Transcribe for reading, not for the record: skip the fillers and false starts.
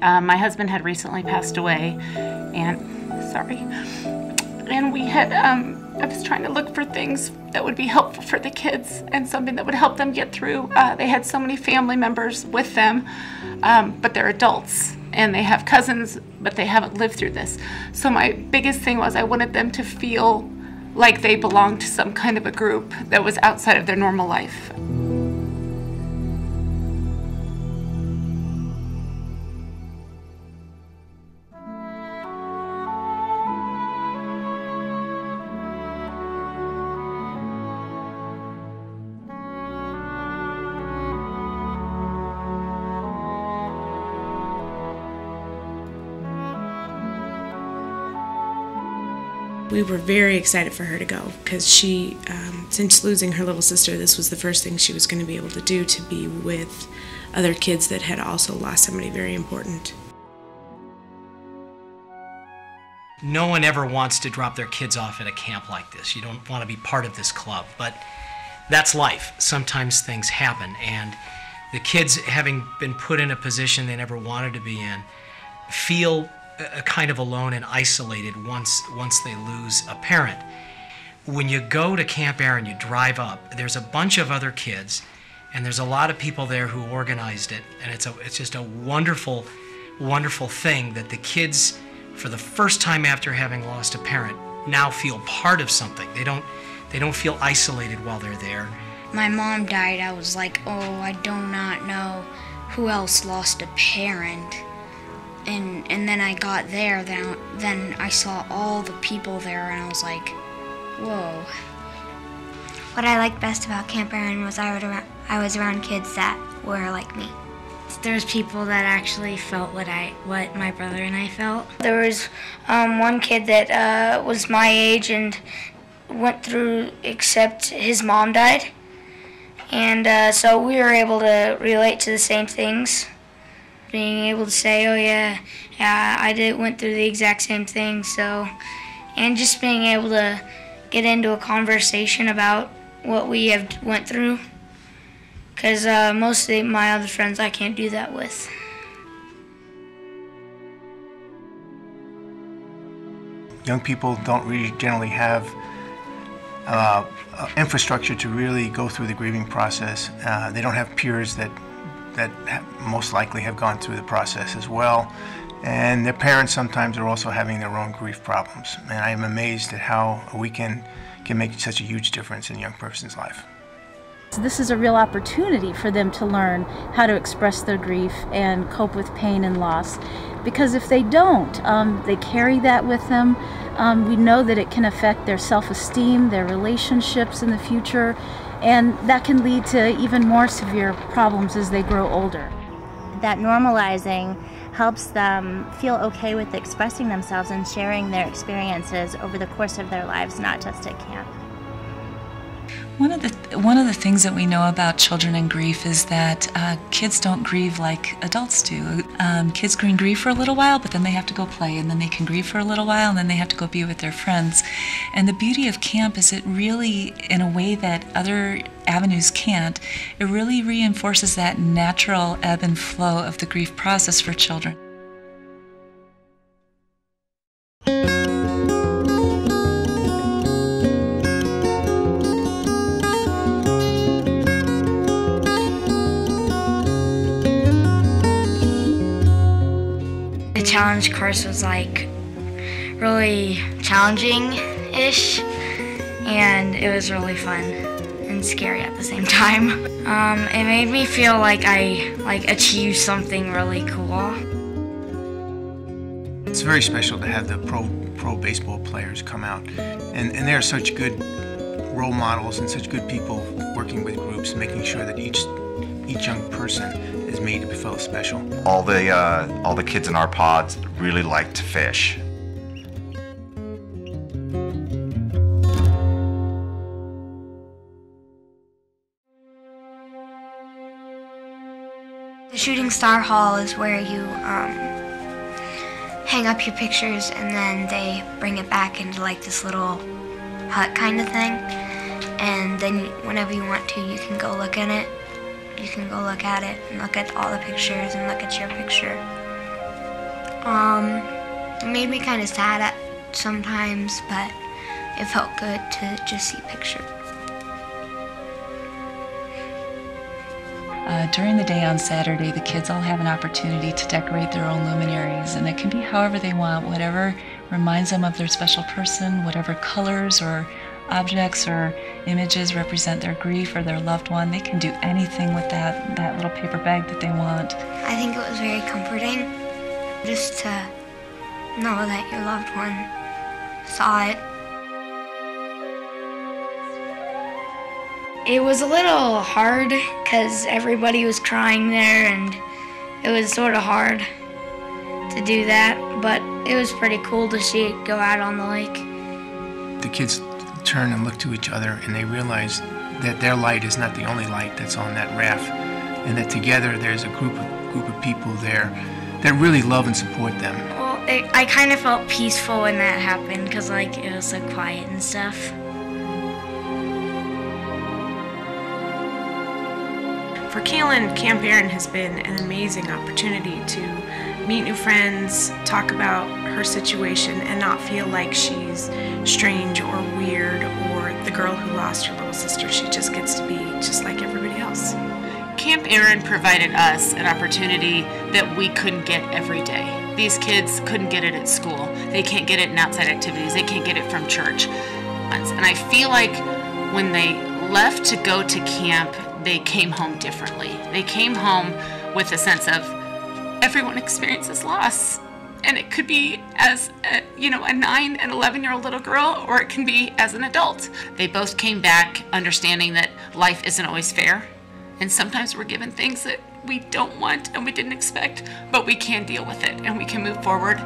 My husband had recently passed away, and we had, I was trying to look for things that would be helpful for the kids and something that would help them get through. They had so many family members with them, but they're adults, and they have cousins, but they haven't lived through this. So my biggest thing was I wanted them to feel like they belonged to some kind of a group that was outside of their normal life. We were very excited for her to go because she, since losing her little sister, this was the first thing she was going to be able to do, to be with other kids that had also lost somebody very important. No one ever wants to drop their kids off at a camp like this. You don't want to be part of this club, but that's life. Sometimes things happen, and the kids, having been put in a position they never wanted to be in, feel kind of alone and isolated once they lose a parent. When you go to Camp Erin, you drive up, there's a bunch of other kids, and there's a lot of people there who organized it, and it's just a wonderful, wonderful thing that the kids, for the first time after having lost a parent, now feel part of something. They don't feel isolated while they're there. My mom died. I was like, oh, I do not know who else lost a parent. And then I got there, then I saw all the people there, and I was like, whoa. What I liked best about Camp Erin was I was around kids that were like me. There's people that actually felt what my brother and I felt. There was one kid that was my age and went through, except his mom died. And so we were able to relate to the same things. Being able to say, oh yeah, I went through the exact same thing, so, and just being able to get into a conversation about what we have went through, because most of my other friends I can't do that with. Young people don't really generally have infrastructure to really go through the grieving process. They don't have peers that most likely have gone through the process as well, and their parents sometimes are also having their own grief problems. And I am amazed at how a weekend can make such a huge difference in a young person's life. This is a real opportunity for them to learn how to express their grief and cope with pain and loss, because if they don't, they carry that with them. We know that it can affect their self-esteem, their relationships in the future, and that can lead to even more severe problems as they grow older. That normalizing helps them feel okay with expressing themselves and sharing their experiences over the course of their lives, not just at camp. One of the things that we know about children and grief is that kids don't grieve like adults do. Kids can grieve for a little while, but then they have to go play, and then they can grieve for a little while, and then they have to go be with their friends. And the beauty of camp is it really, in a way that other avenues can't, it really reinforces that natural ebb and flow of the grief process for children. The challenge course was like really challenging-ish, and it was really fun and scary at the same time. It made me feel like I achieved something really cool. It's very special to have the pro baseball players come out, and they are such good role models and such good people working with groups, making sure that each young person is made to feel special. All the kids in our pods really like to fish. The Shooting Star Hall is where you hang up your pictures, and then they bring it back into like this little hut kind of thing, and then whenever you want to, you can go look at it. You can go look at it and look at all the pictures and look at your picture. It made me kind of sad at sometimes, but it felt good to just see pictures. During the day on Saturday, the kids all have an opportunity to decorate their own luminaries, and it can be however they want, whatever reminds them of their special person, whatever colors or objects or images represent their grief or their loved one. They can do anything with that little paper bag that they want. I think it was very comforting just to know that your loved one saw it. It was a little hard because everybody was crying there, and it was sort of hard to do that, but it was pretty cool to see it go out on the lake. The kids turn and look to each other, and they realize that their light is not the only light that's on that raft, and that together there's a group of people there that really love and support them. Well, I kind of felt peaceful when that happened because it was so quiet and stuff. For Kaylin, Camp Erin has been an amazing opportunity to meet new friends, talk about her situation, and not feel like she's strange or weird or the girl who lost her little sister. She just gets to be just like everybody else. Camp Erin provided us an opportunity that we couldn't get every day. These kids couldn't get it at school. They can't get it in outside activities. They can't get it from church. And I feel like when they left to go to camp, they came home differently. They came home with a sense of everyone experiences loss. And it could be as a 9 and 11-year-old little girl, or it can be as an adult. They both came back understanding that life isn't always fair. And sometimes we're given things that we don't want and we didn't expect, but we can deal with it and we can move forward.